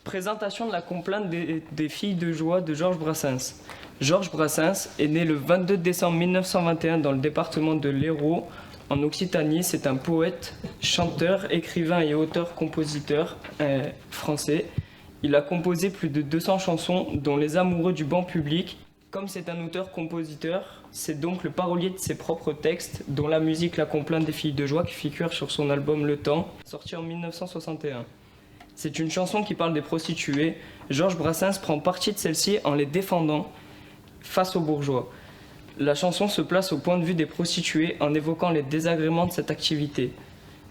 Présentation de la complainte des filles de joie de Georges Brassens. Georges Brassens est né le 22 décembre 1921 dans le département de l'Hérault, en Occitanie. C'est un poète, chanteur, écrivain et auteur-compositeur français. Il a composé plus de 200 chansons, dont Les Amoureux du banc public. Comme c'est un auteur-compositeur, c'est donc le parolier de ses propres textes, dont la musique La complainte des filles de joie qui figure sur son album Le Temps, sorti en 1961. C'est une chanson qui parle des prostituées. Georges Brassens prend parti de celles-ci en les défendant face aux bourgeois. La chanson se place au point de vue des prostituées en évoquant les désagréments de cette activité.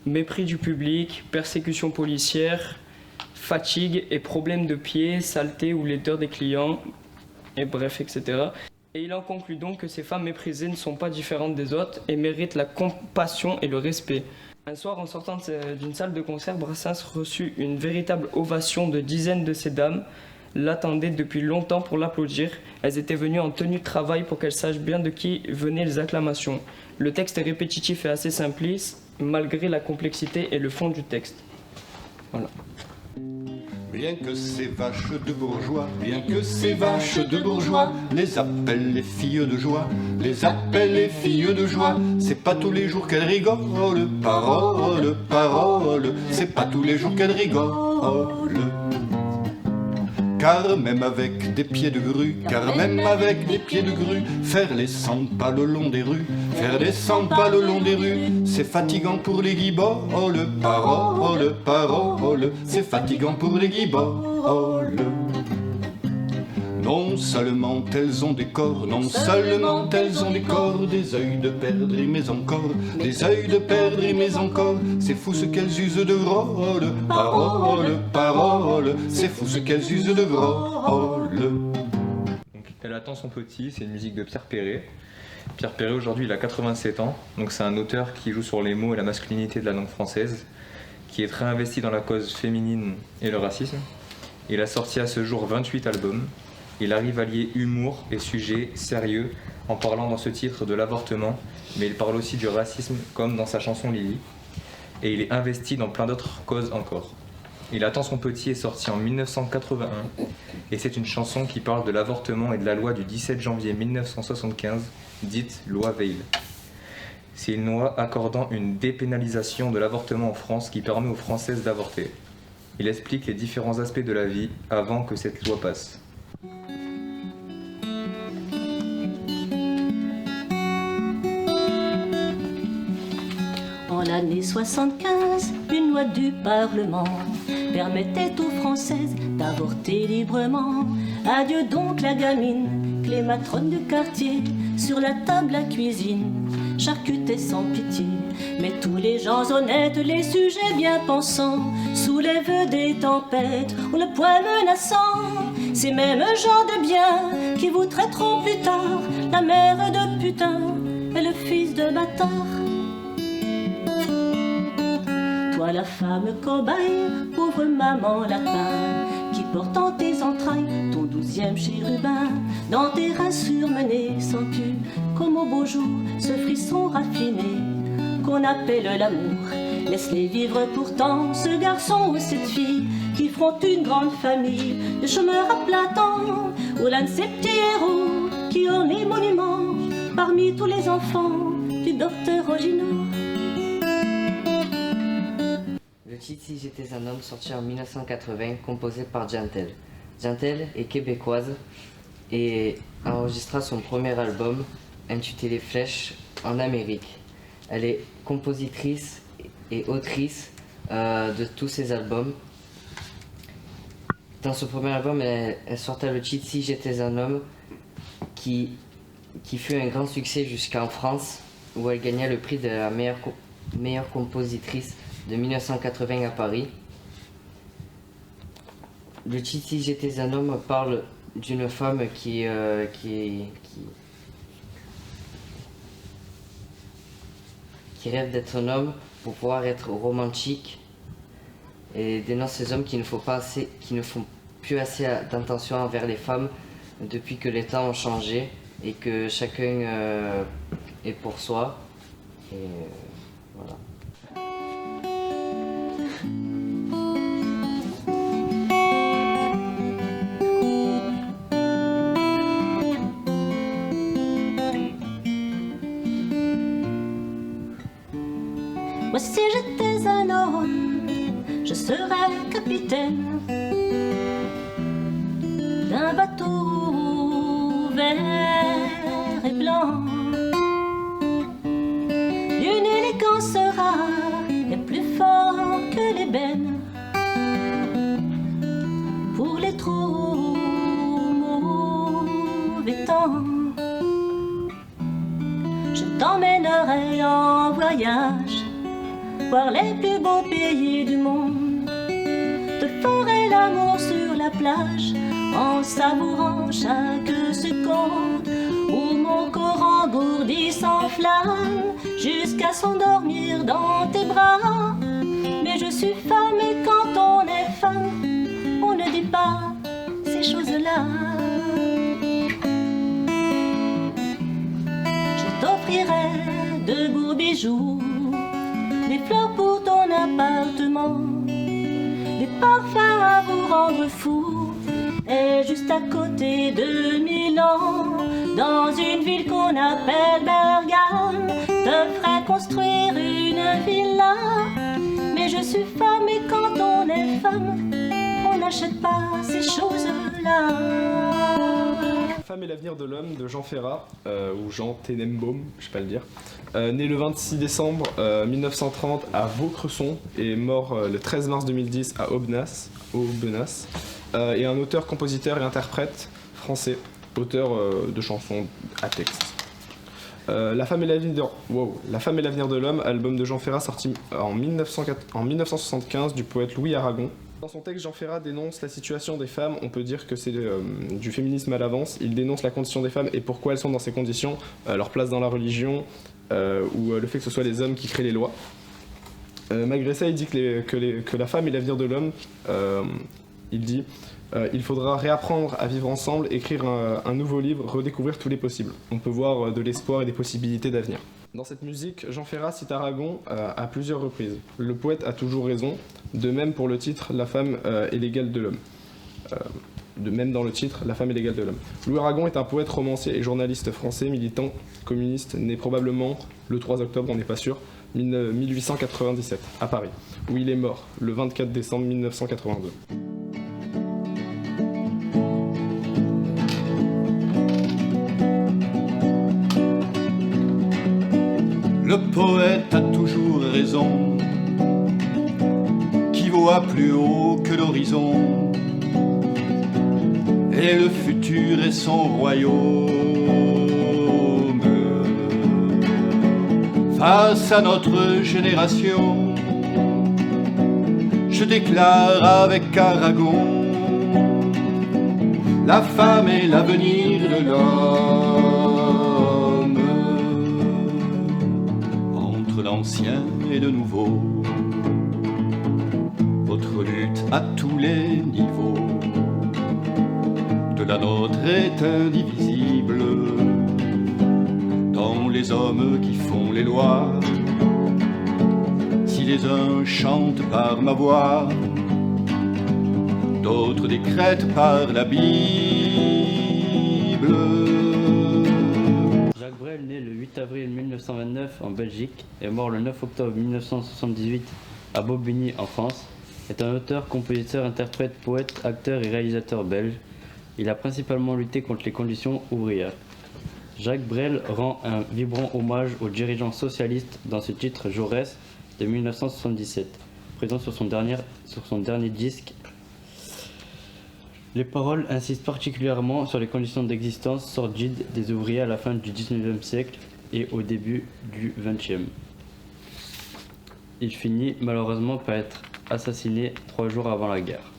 Mépris du public, persécution policière, fatigue et problèmes de pied, saleté ou laideur des clients, et bref, etc. Et il en conclut donc que ces femmes méprisées ne sont pas différentes des autres et méritent la compassion et le respect. Un soir, en sortant d'une salle de concert, Brassens reçut une véritable ovation de dizaines de ces dames. L'attendaient depuis longtemps pour l'applaudir. Elles étaient venues en tenue de travail pour qu'elles sachent bien de qui venaient les acclamations. Le texte est répétitif et assez simpliste, malgré la complexité et le fond du texte. Voilà. Bien que ces vaches de bourgeois, bien que ces vaches de bourgeois les appellent les filles de joie, les appellent les filles de joie. C'est pas tous les jours qu'elles rigolent, parole, parole, c'est pas tous les jours qu'elles rigolent. Car même avec des pieds de grue, car même avec des pieds de grue, faire les 100 pas le long des rues, faire les 100 pas le long des rues, c'est fatigant pour les guiboles, parole, parole, c'est fatigant pour les guiboles. Non seulement elles ont des corps, non seulement elles ont des corps, des œils de perdre mais encore, des œils de perdre mais encore, c'est fou ce qu'elles usent de rôle, parole, parole, c'est fou ce qu'elles usent de rôle. Donc, Elle attend son petit, c'est une musique de Pierre Perret. Pierre Perret aujourd'hui il a 87 ans, donc c'est un auteur qui joue sur les mots et la masculinité de la langue française, qui est très investi dans la cause féminine et le racisme. Il a sorti à ce jour 28 albums. Il arrive à lier humour et sujet sérieux en parlant dans ce titre de l'avortement, mais il parle aussi du racisme comme dans sa chanson Lily. Et il est investi dans plein d'autres causes encore. Il attend son petit est sorti en 1981 et c'est une chanson qui parle de l'avortement et de la loi du 17 janvier 1975, dite loi Veil. C'est une loi accordant une dépénalisation de l'avortement en France qui permet aux Françaises d'avorter. Il explique les différents aspects de la vie avant que cette loi passe. En l'année 75, une loi du Parlement permettait aux Françaises d'avorter librement. Adieu donc la gamine, que les matrones du quartier, sur la table la cuisine, charcutaient sans pitié. Mais tous les gens honnêtes, les sujets bien pensants, soulèvent des tempêtes ou le poing menaçant. Ces mêmes gens de bien qui vous traiteront plus tard la mère de putain et le fils de bâtard. Toi la femme cobaye, pauvre maman lapin, qui porte en tes entrailles ton 12e chérubin. Dans tes reins surmenés, sens-tu comme au beau jour ce frisson raffiné qu'on appelle l'amour. Laisse-les vivre pourtant, ce garçon ou cette fille, qui feront une grande famille de chômeurs à plein temps, ou l'un de ces petits héros qui ont les monuments parmi tous les enfants du docteur Ogino. Le titre Si j'étais un homme, sorti en 1980, composé par Jantel. Jantel est québécoise et enregistra son premier album intitulé Flèche en Amérique. Elle est compositrice et autrice de tous ses albums. Dans son premier album, elle sortait le titre Si j'étais un homme, qui fut un grand succès jusqu'en France, où elle gagna le prix de la meilleure compositrice de 1980 à Paris. Le titre Si j'étais un homme parle d'une femme qui rêve d'être un homme pour pouvoir être romantique, et dénonce ces hommes qui ne font plus assez d'attention envers les femmes depuis que les temps ont changé et que chacun est pour soi. Et voilà. Moi si j'étais un homme, je serais capitaine d'un bateau vert et blanc, d'une élégance rare et plus fort que l'ébène. Pour les trop mauvais temps, je t'emmènerai en voyage, voir les plus beaux pays du monde. Te ferai l'amour sur la plage, en savourant chaque seconde, où mon corps engourdi s'enflamme, jusqu'à s'endormir dans tes bras. Mais je suis femme et quand on est femme, on ne dit pas ces choses-là. Je t'offrirai de beaux bijoux, des fleurs pour ton appartement, des parfums à vous rendre fou. Et juste à côté de Milan, dans une ville qu'on appelle Bergame, te ferai construire une villa. Mais je suis femme et quand on est femme, on n'achète pas ces choses-là. La femme et l'avenir de l'homme de Jean Ferrat, ou Jean Tenenbaum, je sais pas le dire, né le 26 décembre 1930 à Vaucresson et mort le 13 mars 2010 à Aubenas, et un auteur, compositeur et interprète français, auteur de chansons à texte. La femme et l'avenir de l'homme, album de Jean Ferrat sorti en 1975 du poète Louis Aragon. Dans son texte, Jean Ferrat dénonce la situation des femmes, on peut dire que c'est du féminisme à l'avance. Il dénonce la condition des femmes et pourquoi elles sont dans ces conditions, leur place dans la religion, ou le fait que ce soit les hommes qui créent les lois. Malgré ça, il dit que la femme est l'avenir de l'homme. Il dit il faudra réapprendre à vivre ensemble, écrire un nouveau livre, redécouvrir tous les possibles. On peut voir de l'espoir et des possibilités d'avenir. Dans cette musique, Jean Ferrat cite Aragon à plusieurs reprises. Le poète a toujours raison, de même pour le titre « La femme est l'égale de l'homme ». De même dans le titre « La femme est l'égale de l'homme ». Louis Aragon est un poète, romancier et journaliste français, militant communiste, né probablement le 3 octobre, on n'est pas sûr, 1897, à Paris, où il est mort le 24 décembre 1982. Le poète a toujours raison, qui voit plus haut que l'horizon, et le futur est son royaume. Face à notre génération, je déclare avec Aragon, la femme est l'avenir de l'homme. Entre l'ancien et le nouveau, votre lutte à tous les niveaux de la nôtre est indivisible. Dans les hommes qui font les lois, si les uns chantent par ma voix, d'autres décrètent par la Bible. Jacques Brel, né le 8 avril 1929 en Belgique et mort le 9 octobre 1978 à Bobigny en France, est un auteur, compositeur, interprète, poète, acteur et réalisateur belge. Il a principalement lutté contre les conditions ouvrières. Jacques Brel rend un vibrant hommage aux dirigeants socialistes dans ce titre Jaurès de 1977, présent sur son dernier disque. Les paroles insistent particulièrement sur les conditions d'existence sordides des ouvriers à la fin du XIXe siècle et au début du XXe. Il finit malheureusement par être assassiné 3 jours avant la guerre.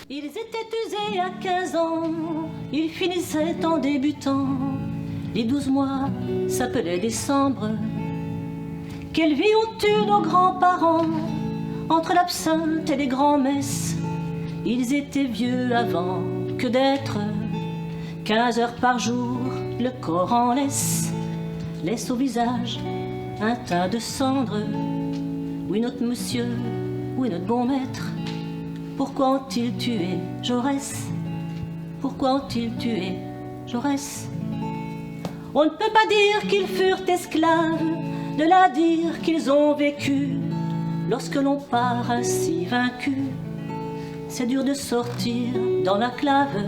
Ils étaient usés à 15 ans, ils finissaient en débutant. Les 12 mois s'appelaient décembre. Quelle vie ont eu nos grands-parents, entre l'absinthe et les grands-messes. Ils étaient vieux avant que d'être 15 heures par jour, le corps en laisse au visage un tas de cendres. Oui, notre monsieur, oui, notre bon maître, pourquoi ont-ils tué Jaurès? Pourquoi ont-ils tué Jaurès? On ne peut pas dire qu'ils furent esclaves de la dire qu'ils ont vécu. Lorsque l'on part ainsi vaincu, c'est dur de sortir dans la clave.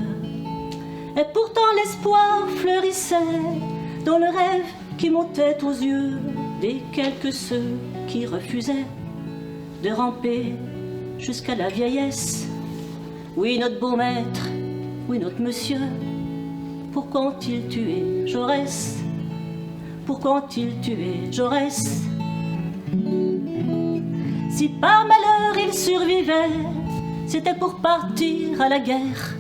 Et pourtant l'espoir fleurissait dans le rêve qui montait aux yeux des quelques ceux qui refusaient de ramper jusqu'à la vieillesse. Oui, notre beau maître, oui, notre monsieur, pourquoi ont-ils tué Jaurès? Pourquoi ont-ils tué Jaurès? Si par malheur il survivait, c'était pour partir à la guerre,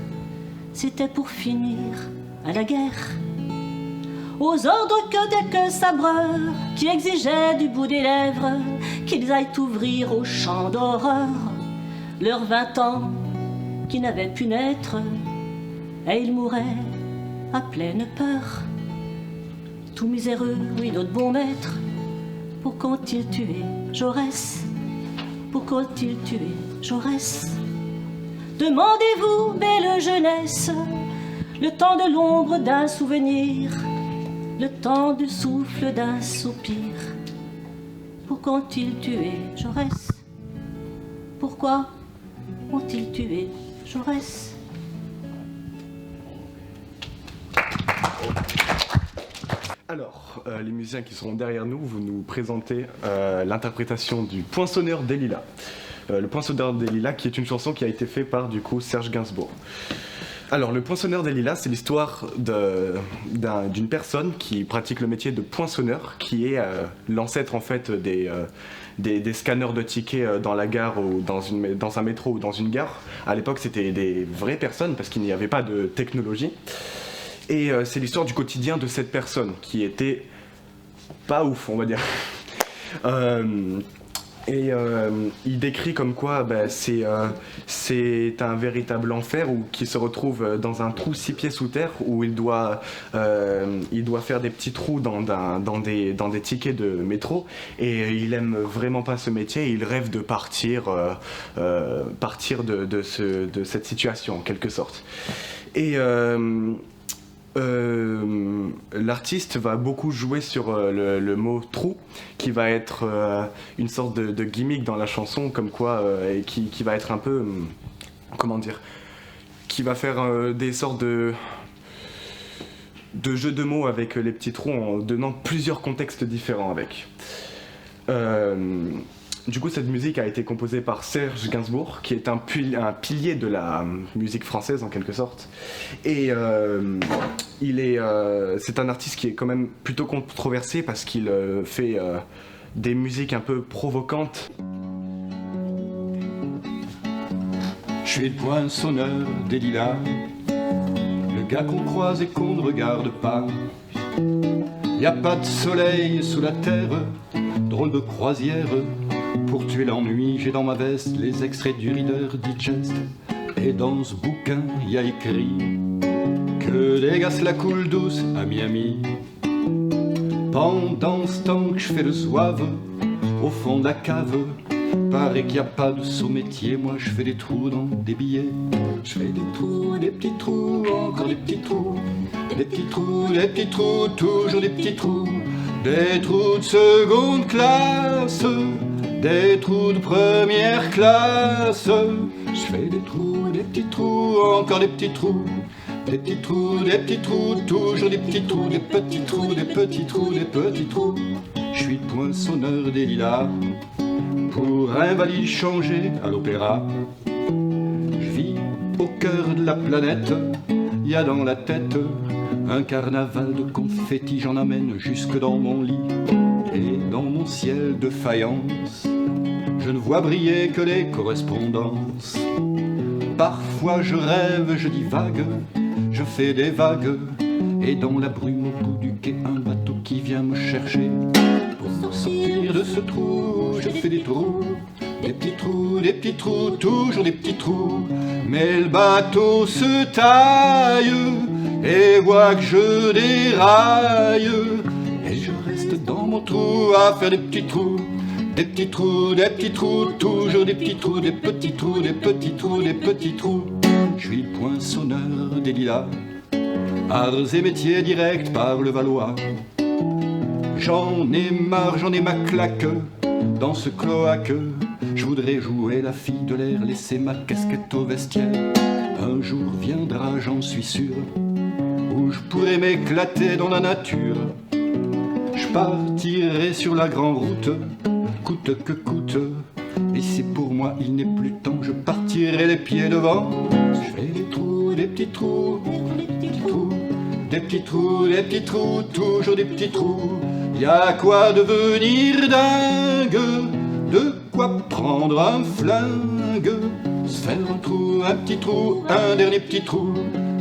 c'était pour finir à la guerre. Aux ordres que des que sabreurs qui exigeaient du bout des lèvres qu'ils aillent ouvrir au champ d'horreur leurs 20 ans qui n'avaient pu naître, et ils mouraient à pleine peur. Tout miséreux, oui, notre bon maître, pourquoi ont-ils tué Jaurès? Pourquoi ont-ils tué Jaurès? Demandez-vous, belle jeunesse, le temps de l'ombre d'un souvenir, le temps du souffle d'un soupir. Pourquoi ont-ils tué Jaurès? Pourquoi ont-ils tué Jaurès? Alors, les musiciens qui seront derrière nous, vous nous présentez l'interprétation du Poinçonneur des Lilas. Le Poinçonneur des Lilas, qui est une chanson qui a été faite par, du coup, Serge Gainsbourg. Alors, le Poinçonneur des Lilas, c'est l'histoire d'une personne qui pratique le métier de poinçonneur, qui est l'ancêtre, en fait, des scanners de tickets dans la gare ou dans un métro ou dans une gare. À l'époque, c'était des vraies personnes, parce qu'il n'y avait pas de technologie. Et c'est l'histoire du quotidien de cette personne qui était pas ouf, on va dire. Il décrit comme quoi c'est un véritable enfer où qui se retrouve dans un trou 6 pieds sous terre où il doit faire des petits trous dans des tickets de métro, et il aime vraiment pas ce métier. Il rêve de partir de cette situation en quelque sorte. Et l'artiste va beaucoup jouer sur le mot trou, qui va être une sorte de gimmick dans la chanson, comme quoi, et qui va être un peu, comment dire, qui va faire des sortes de jeux de mots avec les petits trous en donnant plusieurs contextes différents avec. Du coup, cette musique a été composée par Serge Gainsbourg, qui est un pilier de la musique française en quelque sorte. Et c'est un artiste qui est quand même plutôt controversé parce qu'il fait des musiques un peu provocantes. Je suis le poinçonneur des lilas, le gars qu'on croise et qu'on ne regarde pas. Y a pas de soleil sous la terre, drôle de croisière. Pour tuer l'ennui, j'ai dans ma veste les extraits du Reader Digest. Et dans ce bouquin, y a écrit que les gars se la coulent douce à Miami. Pendant ce temps que je fais le zouave au fond de la cave, paraît qu'il n'y a pas de sous-métier. Moi je fais des trous dans des billets. Je fais des trous, des petits trous, encore des petits trous. Des petits trous, des petits trous, toujours des petits trous. Des trous de seconde classe, des trous de première classe. Je fais des trous, des petits trous, encore des petits trous. Des petits trous, des petits trous, toujours des petits trous, des petits trous, des petits trous, des petits trous. Je suis le poinçonneur des lilas, pour un valise changé à l'opéra. Je vis au cœur de la planète, y a dans la tête un carnaval de confettis, j'en amène jusque dans mon lit. Et dans mon ciel de faïence, je ne vois briller que les correspondances. Parfois je rêve, je divague, je fais des vagues, et dans la brume au bout du quai, un bateau qui vient me chercher. Pour sortir de ce trou, je fais des trous, des petits trous, des petits trous, toujours des petits trous. Mais le bateau se taille, et voit que je déraille, et je reste dans mon trou à faire des petits trous. Des petits trous, des petits trous, toujours des petits trous, des petits trous, des petits trous, des petits trous. Je suis le poinçonneur des lilas, arts et métiers directs par le Valois. j'en ai marre, j'en ai ma claque. Dans ce cloaque, je voudrais jouer la fille de l'air, laisser ma casquette au vestiaire. Un jour viendra, j'en suis sûr, où je pourrai m'éclater dans la nature. Je partirai sur la grande route, coûte que coûte. Et si pour moi il n'est plus temps, je partirai les pieds devant. Je fais des trous, des petits trous, des petits trous, des petits trous, des petits trous, toujours des petits trous. Y a quoi devenir dingue, de quoi prendre un flingue, se faire un trou, un petit trou, un dernier petit trou,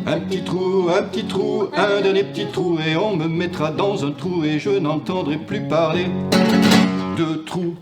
un petit trou, un petit trou, un dernier petit trou, et on me mettra dans un trou et je n'entendrai plus parler de trous.